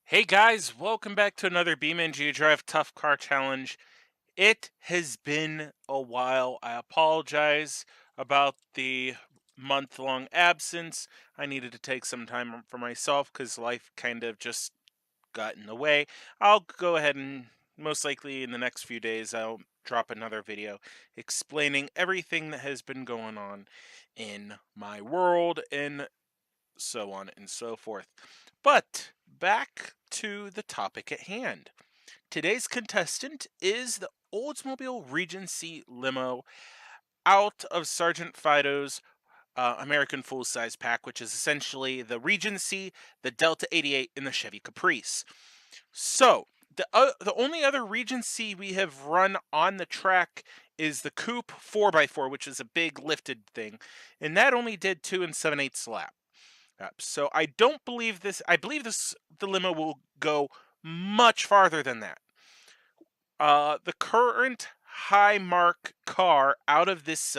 Hey guys, welcome back to another BeamNG.drive Tough Car Challenge. It has been a while. I apologize about the month-long absence. I needed to take some time for myself because life kind of just got in the way. I'll go ahead and most likely in the next few days I'll drop another video explaining everything that has been going on in my world and so on and so forth. But back to the topic at hand. Today's contestant is the Oldsmobile Regency Limo out of Sergeant Fido's American full size pack, which is essentially the Regency, the Delta 88, and the Chevy Caprice. So, the only other Regency we have run on the track is the Coupe 4x4, which is a big lifted thing, and that only did 2 and 7/8 lap. So I don't believe this. I believe the limo will go much farther than that. The current high mark car out of this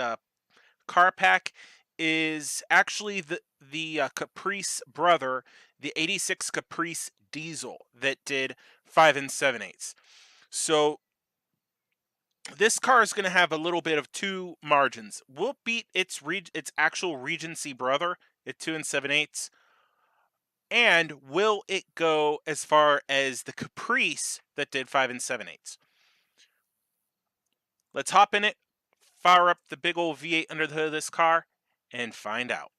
car pack is actually the Caprice brother, the '86 Caprice diesel that did 5 and 7/8. So this car is going to have a little bit of two margins. We'll beat its actual Regency brother at 2 and 7/8. And will it go as far as the Caprice that did 5 and 7/8? Let's hop in it, fire up the big old V8 under the hood of this car, and find out.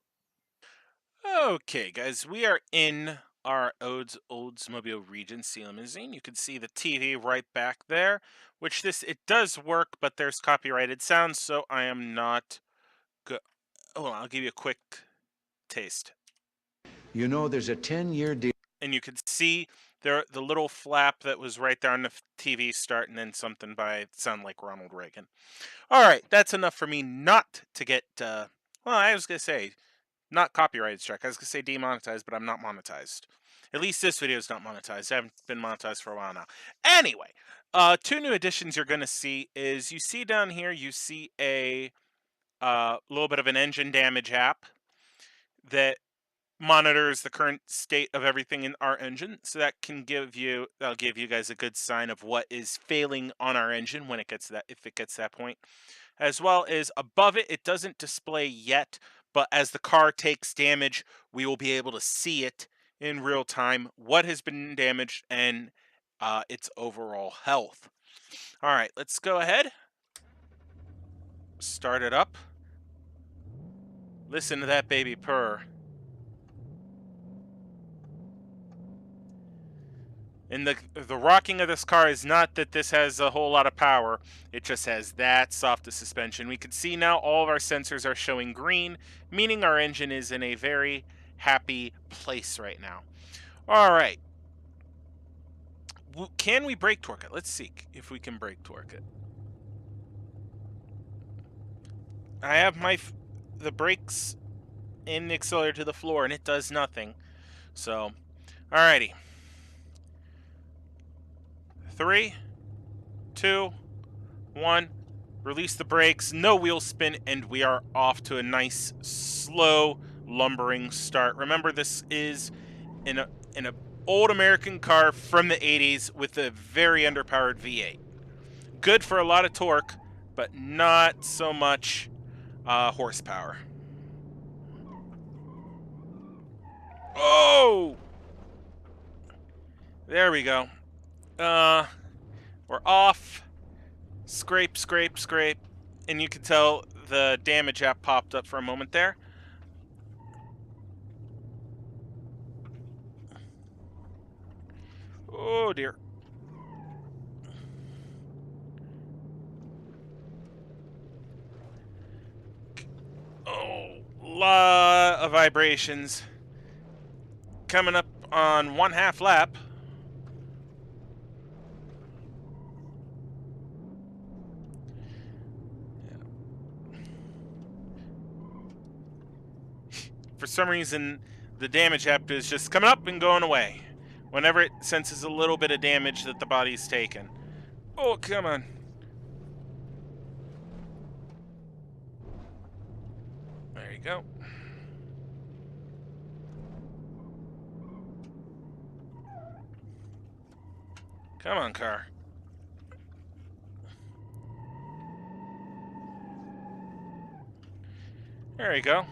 Okay, guys, we are in our Oldsmobile Regency limousine. You can see the TV right back there, which it does work, but there's copyrighted sounds, so I am not good. Oh, I'll give you a quick taste. You know, there's a 10-year deal. And you could see there the little flap that was right there on the TV starting and something by sound like Ronald Reagan. All right, that's enough for me not to get. Well, I was gonna say not copyright strike. I was gonna say demonetized, but I'm not monetized. At least this video is not monetized. I haven't been monetized for a while now. Anyway, two new additions you're gonna see is you see down here you see a little bit of an engine damage app that monitors the current state of everything in our engine, so that'll give you guys a good sign of what is failing on our engine when it gets that if it gets that point. As well as above it, it doesn't display yet, but as the car takes damage, we will be able to see it in real time what has been damaged and its overall health. All right, let's go ahead, start it up, listen to that baby purr. And the rocking of this car is not that this has a whole lot of power. It just has that soft a suspension. We can see now all of our sensors are showing green, meaning our engine is in a very happy place right now. All right. Can we brake torque it? Let's see if we can brake torque it. I have the brakes in the accelerator to the floor, and it does nothing. So, alrighty. 3, 2, 1. Release the brakes, no wheel spin, and we are off to a nice, slow, lumbering start. Remember, this is an old American car from the 80s with a very underpowered V8. Good for a lot of torque, but not so much horsepower. Oh! There we go. We're off. Scrape, scrape, scrape. And you can tell the damage app popped up for a moment there. Oh dear. Oh, lot of vibrations. Coming up on 1/2 lap. For some reason, the damage app is just coming up and going away whenever it senses a little bit of damage that the body's taken. Oh, come on. There you go. Come on, car. There you go.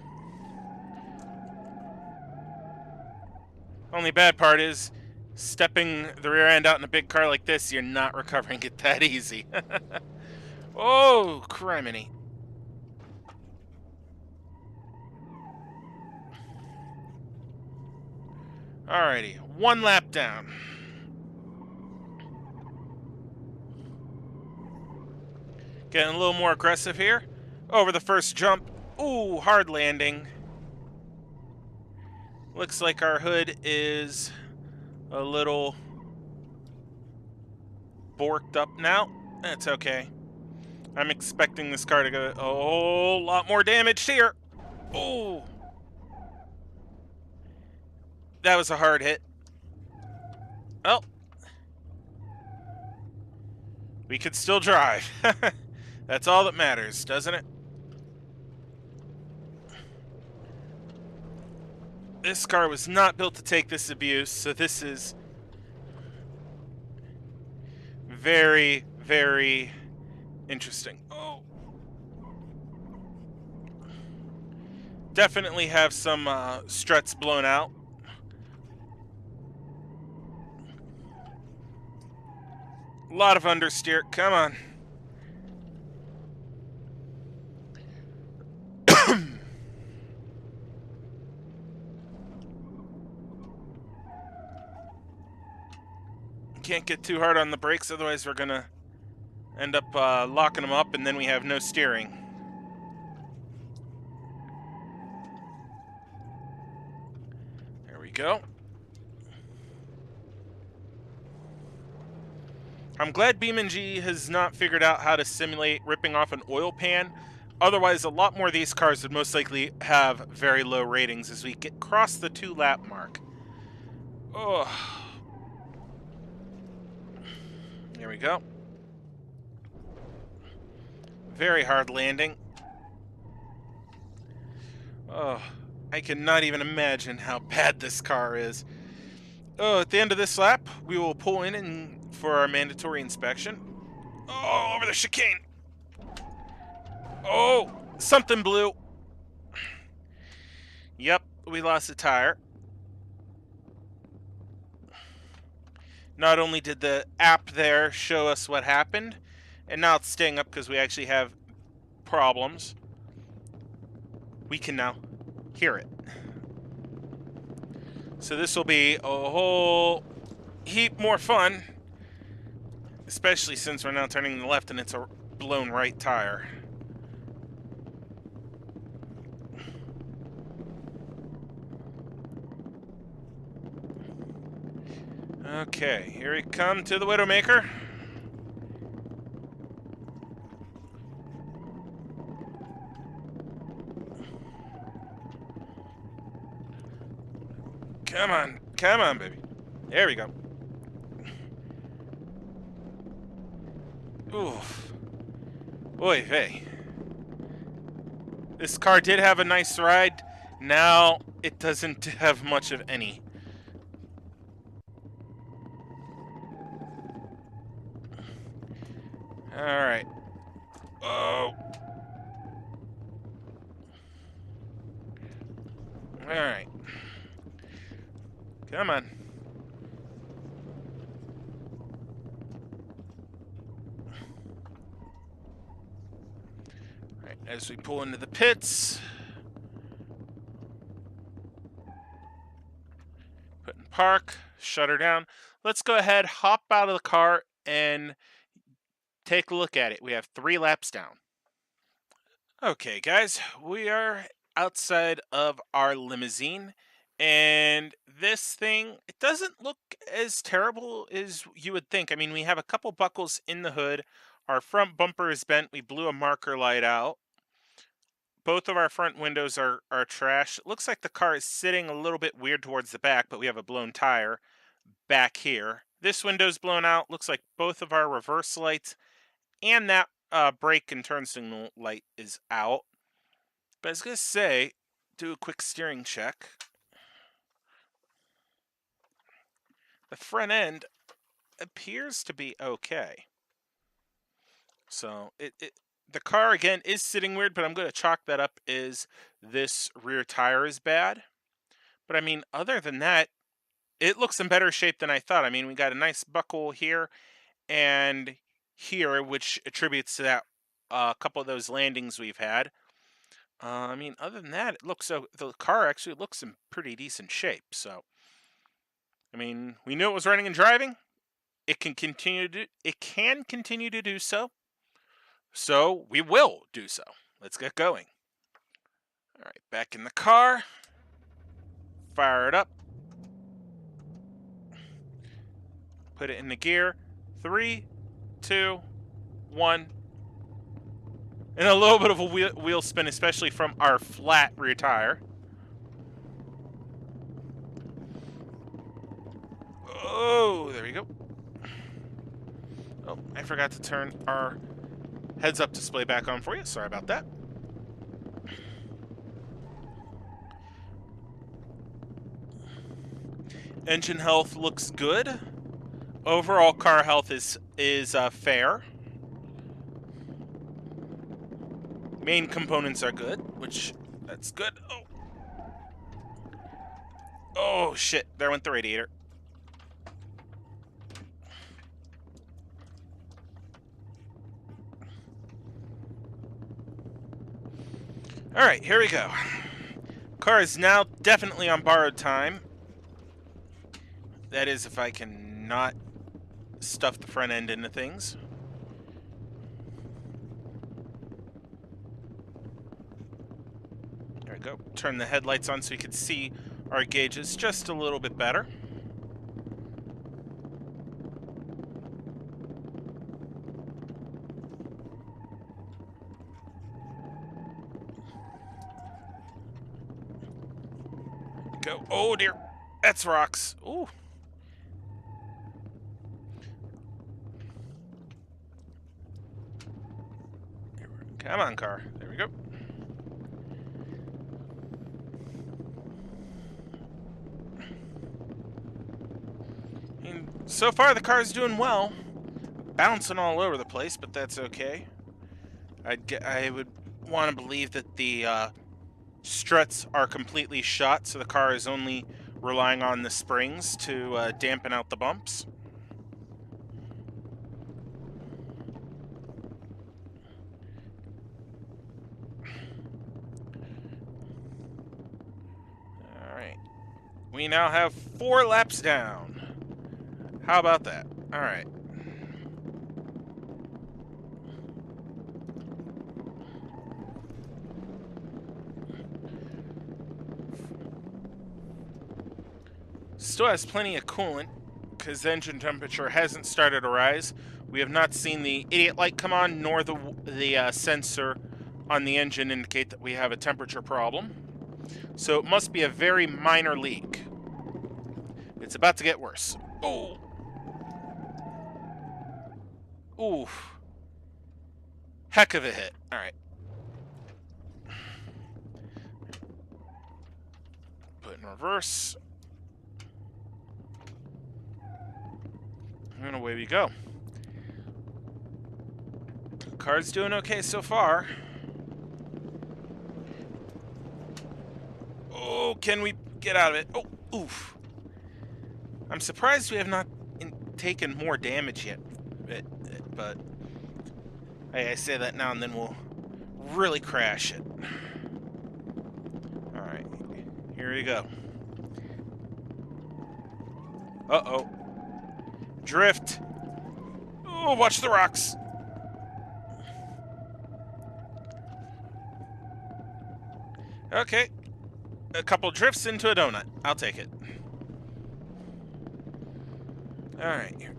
Only bad part is stepping the rear end out in a big car like this, you're not recovering it that easy. Oh, criminy. Alrighty, one lap down. Getting a little more aggressive here. Over the first jump. Ooh, hard landing. Looks like our hood is a little borked up now. That's okay. I'm expecting this car to go a whole lot more damaged here. Oh, that was a hard hit. Well, we could still drive. That's all that matters, doesn't it? This car was not built to take this abuse, so this is very, very interesting. Oh, definitely have some struts blown out. A lot of understeer. Come on. Can't get too hard on the brakes, otherwise we're gonna end up locking them up, and then we have no steering. There we go. I'm glad BeamNG has not figured out how to simulate ripping off an oil pan. Otherwise, a lot more of these cars would most likely have very low ratings as we get across the 2-lap mark. Oh, there we go. Very hard landing. Oh, I cannot even imagine how bad this car is. Oh, at the end of this lap, we will pull in and for our mandatory inspection. Oh, over the chicane. Oh, something blew. Yep, we lost a tire. Not only did the app there show us what happened, and now it's staying up because we actually have problems, we can now hear it. So this will be a whole heap more fun, especially since we're now turning to the left and it's a blown right tire. Okay, here we come to the Widowmaker. Come on, baby. There we go. Oof. Oy vey. This car did have a nice ride. Now it doesn't have much of any. Alright. Oh. Alright. Come on. Alright, as we pull into the pits. Put in park. Shut her down. Let's go ahead, hop out of the car, and take a look at it. We have 3 laps down. Okay, guys, we are outside of our limousine, and this thing, it doesn't look as terrible as you would think. I mean, we have a couple buckles in the hood. Our front bumper is bent. We blew a marker light out. Both of our front windows are trash. It looks like the car is sitting a little bit weird towards the back, but we have a blown tire back here. This window's blown out. Looks like both of our reverse lights and that brake and turn signal light is out. But I was going to say, do a quick steering check. The front end appears to be okay. So the car again is sitting weird, but I'm going to chalk that up as this rear tire is bad. But I mean, other than that, it looks in better shape than I thought. I mean, we got a nice buckle here and here, which attributes to that couple of those landings we've had. I mean, other than that, it looks so. The car actually looks in pretty decent shape. So, I mean, we knew it was running and driving. It can continue to. It can continue to do so. So we will do so. Let's get going. All right, back in the car. Fire it up. Put it in the gear. 3, 2, 1. And a little bit of a wheel spin, especially from our flat rear tire. Oh, there we go. Oh, I forgot to turn our heads-up display back on for you. Sorry about that. Engine health looks good. Overall car health is fair. Main components are good, which that's good. Oh shit! There went the radiator. All right, here we go. Car is now definitely on borrowed time. That is, if I can not stuff the front end into things. There we go. Turn the headlights on so we can see our gauges just a little bit better. Go. Oh dear. That's rocks. Ooh. Come on, car. There we go. And so far, the car's doing well. Bouncing all over the place, but that's okay. I would want to believe that the struts are completely shot, so the car is only relying on the springs to dampen out the bumps. Alright. We now have 4 laps down. How about that? Alright. Still has plenty of coolant, because the engine temperature hasn't started to rise. We have not seen the idiot light come on, nor the sensor on the engine indicate that we have a temperature problem. So it must be a very minor leak. It's about to get worse. Oh. Oof. Heck of a hit. All right. Put in reverse. And away we go. Car's doing okay so far. Oh, can we get out of it? Oh, oof. I'm surprised we have not taken more damage yet. But I say that now and then we'll really crash it. Alright, here we go. Uh-oh. Drift. Oh, watch the rocks. Okay. A couple drifts into a donut. I'll take it. Alright.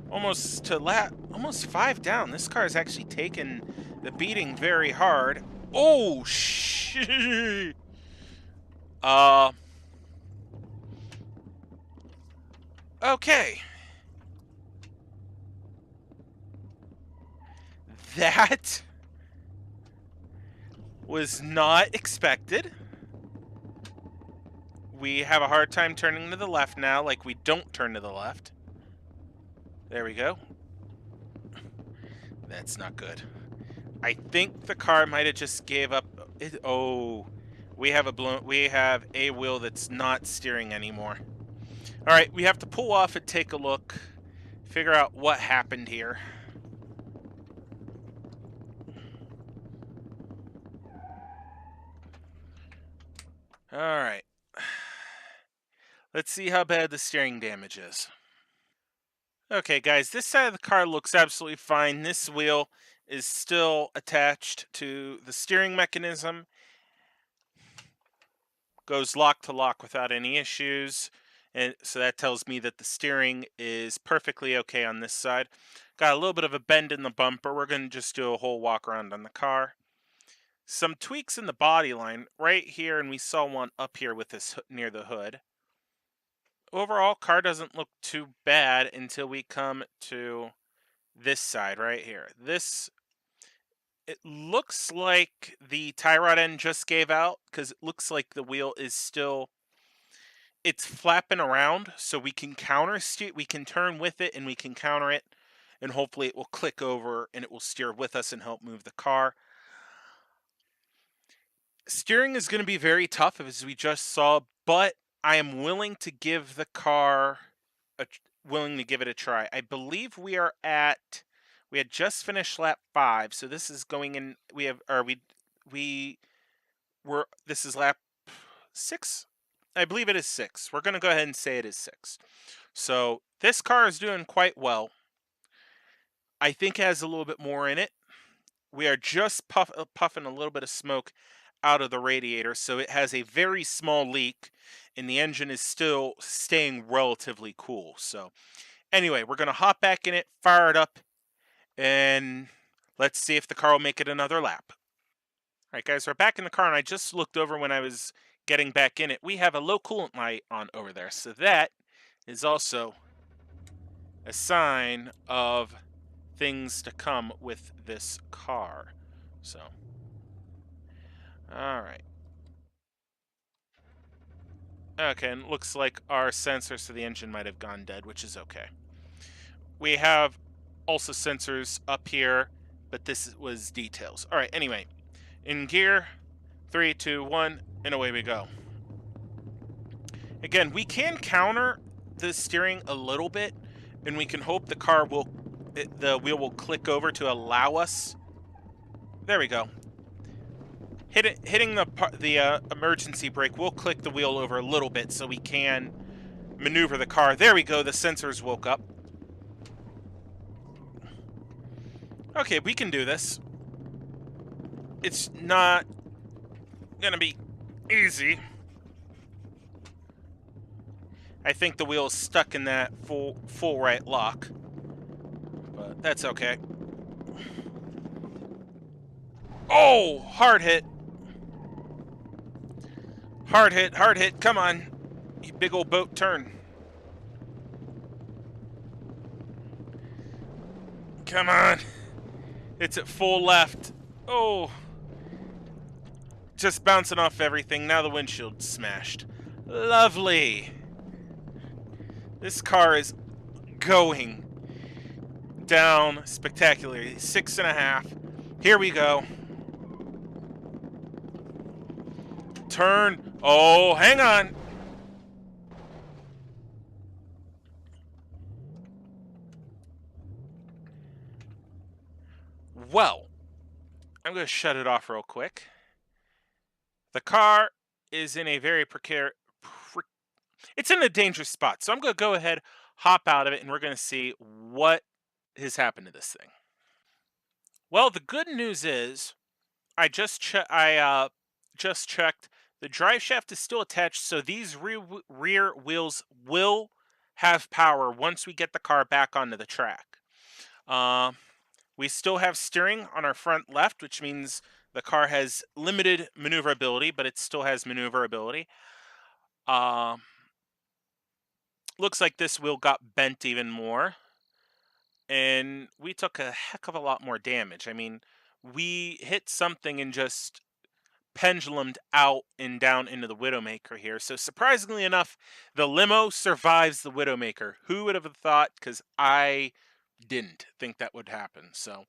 Almost 5 down. This car has actually taken the beating very hard. Oh, shit. Okay. That was not expected. We have a hard time turning to the left now, like we don't turn to the left. There we go. That's not good. I think the car might have just gave up. Oh, we have a wheel that's not steering anymore. All right, we have to pull off and take a look, figure out what happened here. All right. Let's see how bad the steering damage is. Okay, guys, this side of the car looks absolutely fine. This wheel is still attached to the steering mechanism, goes lock to lock without any issues. And so that tells me that the steering is perfectly okay on this side. Got a little bit of a bend in the bumper. We're going to just do a whole walk around on the car. Some tweaks in the body line right here, and we saw one up here with this near the hood. Overall, car doesn't look too bad until we come to this side right here. It looks like the tie rod end just gave out because it looks like the wheel is still, it's flapping around, so we can counter steer, we can turn with it and we can counter it, and hopefully it will click over and it will steer with us and help move the car. Steering is going to be very tough, as we just saw, but I am willing to give the car willing to give it a try. I believe we had just finished lap 5, so this is going in. We have, or we were. This is lap 6. I believe it is 6. We're going to go ahead and say it is 6. So this car is doing quite well. I think it has a little bit more in it. We are just puffing a little bit of smoke out of the radiator, so it has a very small leak, and the engine is still staying relatively cool. So anyway, we're going to hop back in it, fire it up, and let's see if the car will make it another lap. All right, guys, we're back in the car, and I just looked over when I was getting back in it. We have a low coolant light on over there, so that is also a sign of things to come with this car. So, all right. Okay, and it looks like our sensors to the engine might have gone dead, which is okay. We have also sensors up here, but this was details. All right, anyway, in gear, 3, 2, 1, and away we go. Again, we can counter the steering a little bit, and we can hope the wheel will click over to allow us. There we go. Hitting the emergency brake will click the wheel over a little bit so we can maneuver the car. There we go. The sensors woke up. Okay, we can do this. It's not gonna be easy. I think the wheel is stuck in that full right lock, but that's okay. Oh, hard hit. Hard hit, hard hit. Come on, you big old boat, turn. Come on. It's at full left. Oh, just bouncing off everything. Now the windshield's smashed. Lovely. This car is going down spectacularly. 6.5. Here we go. Turn. Oh, hang on. Well, I'm going to shut it off real quick. The car is in a very it's in a dangerous spot. So I'm going to go ahead, hop out of it, and we're going to see what has happened to this thing. Well, the good news is I just checked. The drive shaft is still attached, so these rear wheels will have power once we get the car back onto the track. Uh, we still have steering on our front left, which means the car has limited maneuverability, but it still has maneuverability. Looks like this wheel got bent even more, and we took a heck of a lot more damage. I mean, we hit something and just pendulumed out and down into the Widowmaker here. So surprisingly enough, the limo survives the Widowmaker. Who would have thought? Because I didn't think that would happen. So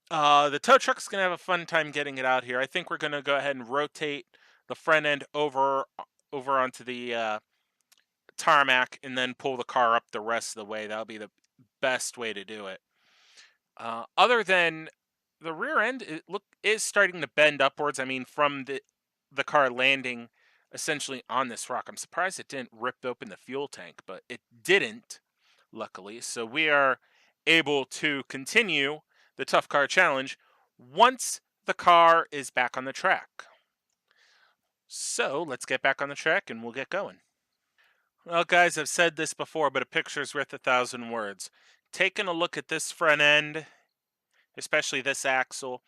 the tow truck's gonna have a fun time getting it out here. I think we're gonna go ahead and rotate the front end over onto the tarmac and then pull the car up the rest of the way. That'll be the best way to do it. Other than the rear end, it is starting to bend upwards. I mean, from the car landing essentially on this rock. I'm surprised it didn't rip open the fuel tank, but it didn't, luckily. So we are able to continue the tough car challenge once the car is back on the track. So let's get back on the track and we'll get going. Well, guys, I've said this before, but a picture's worth 1,000 words. Taking a look at this front end, especially this axle.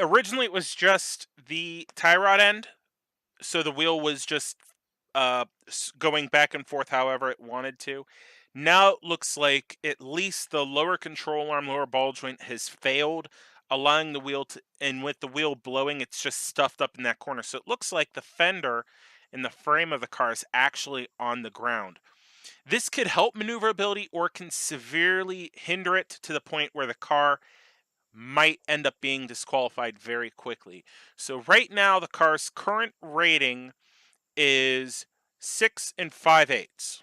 Originally, it was just the tie rod end, so the wheel was just going back and forth however it wanted to. Now it looks like at least the lower control arm, lower ball joint has failed, allowing the wheel to, and with the wheel blowing, it's just stuffed up in that corner. So it looks like the fender and the frame of the car is actually on the ground. This could help maneuverability or can severely hinder it to the point where the car might end up being disqualified very quickly. So right now the car's current rating is 6 5/8.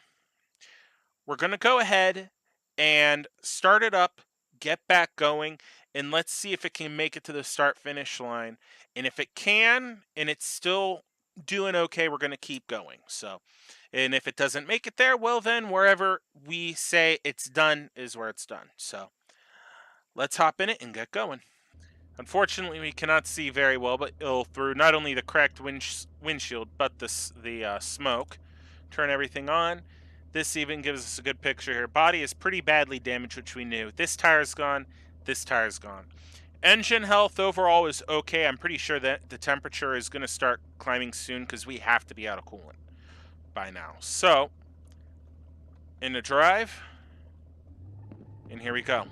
We're going to go ahead and start it up, get back going, and let's see if it can make it to the start finish line. And if it can and it's still doing okay, we're going to keep going. So, and if it doesn't make it there, well then wherever we say it's done is where it's done. So, let's hop in it and get going. Unfortunately, we cannot see very well, but through not only the cracked windshield, but the smoke. Turn everything on. This even gives us a good picture here. Body is pretty badly damaged, which we knew. This tire's gone. This tire's gone. Engine health overall is okay. I'm pretty sure that the temperature is going to start climbing soon because we have to be out of coolant by now. So, into drive, and here we go.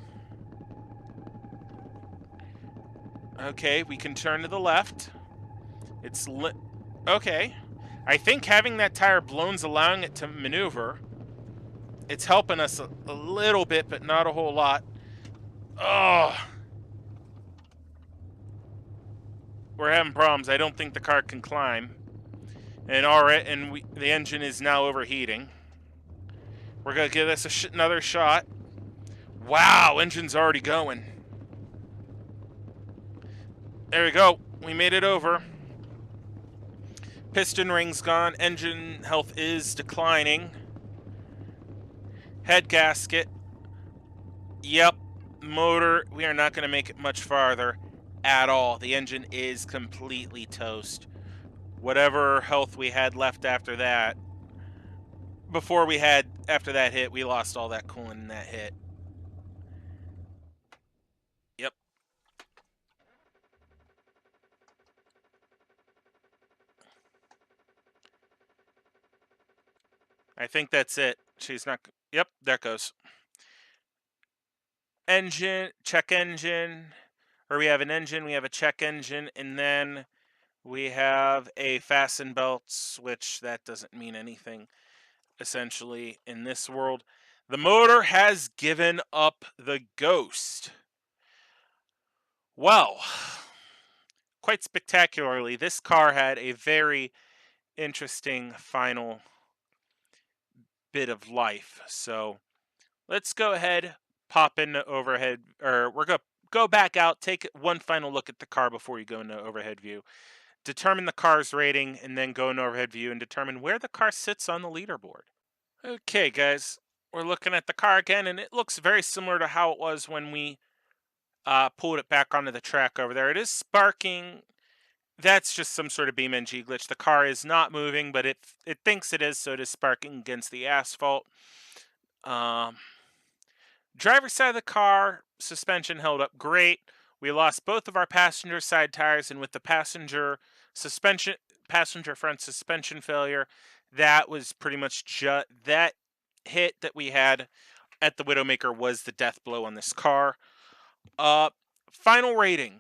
Okay, we can turn to the left. It's lit. Okay. I think having that tire blown's allowing it to maneuver. It's helping us a little bit, but not a whole lot. Oh. We're having problems. I don't think the car can climb. And alright, and the engine is now overheating. We're going to give this another shot. Wow, engine's already going. There we go. We made it over. Piston ring's gone. Engine health is declining. Head gasket. Yep. Motor. We are not going to make it much farther at all. The engine is completely toast. Whatever health we had left after that. After that hit, we lost all that coolant in that hit. Yep. I think that's it. She's not. Yep, there goes. Engine, check engine. Or we have an engine, we have a check engine, and then we have a fasten belts, which that doesn't mean anything, essentially, in this world. The motor has given up the ghost. Well, quite spectacularly, this car had a very interesting final bit of life. So let's go ahead, pop into overhead, or we're going to go back out, take one final look at the car before you go into overhead view. Determine the car's rating, and then go into overhead view and determine where the car sits on the leaderboard. Okay, guys, we're looking at the car again, and it looks very similar to how it was when we pulled it back onto the track over there. It is sparking. That's just some sort of BeamNG glitch. The car is not moving, but it thinks it is, so it is sparking against the asphalt. Um, Driver's side of the car, suspension held up great. We lost both of our passenger side tires, and with the passenger front suspension failure, that was pretty much that hit that we had at the Widowmaker was the death blow on this car. Uh, Final rating.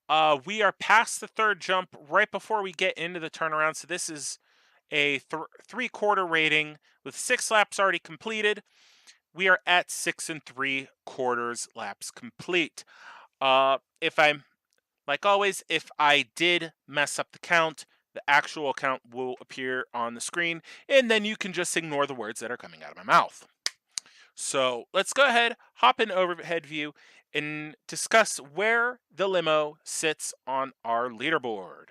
We are past the third jump right before we get into the turnaround. So this is a 3/4 rating with 6 laps already completed. We are at 6 3/4 laps complete. If I'm Like always, if I did mess up the count, the actual count will appear on the screen, and then you can just ignore the words that are coming out of my mouth. So let's go ahead, hop in overhead view, and discuss where the limo sits on our leaderboard.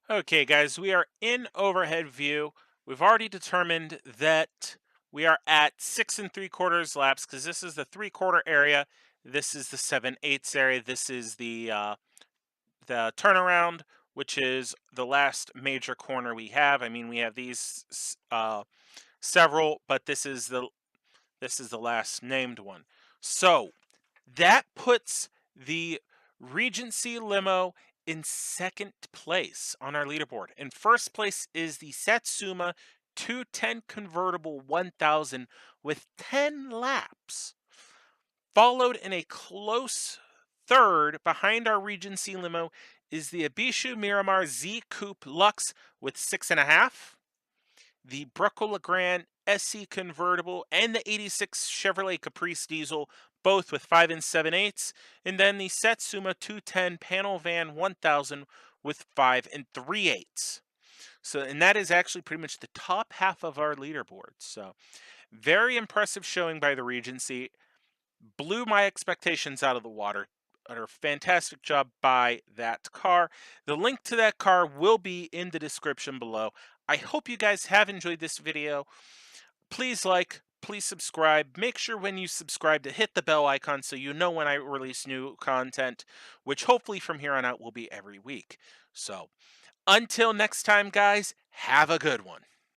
Okay, guys, we are in overhead view. We've already determined that we are at 6 3/4 laps because this is the 3/4 area. This is the 7/8 area. This is the turnaround, which is the last major corner we have. I mean, we have these several, but this is the last named one. So that puts the Regency Limo in second place on our leaderboard. In first place is the Satsuma 210 convertible 1000 with 10 laps. Followed in a close third behind our Regency Limo is the Abishu Miramar Z Coupe Lux with 6.5, the Bruckle Legrand SE convertible, and the 86 Chevrolet Caprice diesel, both with 5 7/8, and then the Satsuma 210 panel van 1000 with 5 3/8. So, and that is actually pretty much the top half of our leaderboard. So, very impressive showing by the Regency. Blew my expectations out of the water. A fantastic job by that car. The link to that car will be in the description below. I hope you guys have enjoyed this video. Please like, please subscribe. Make sure when you subscribe to hit the bell icon so you know when I release new content, which hopefully from here on out will be every week. So until next time, guys, have a good one.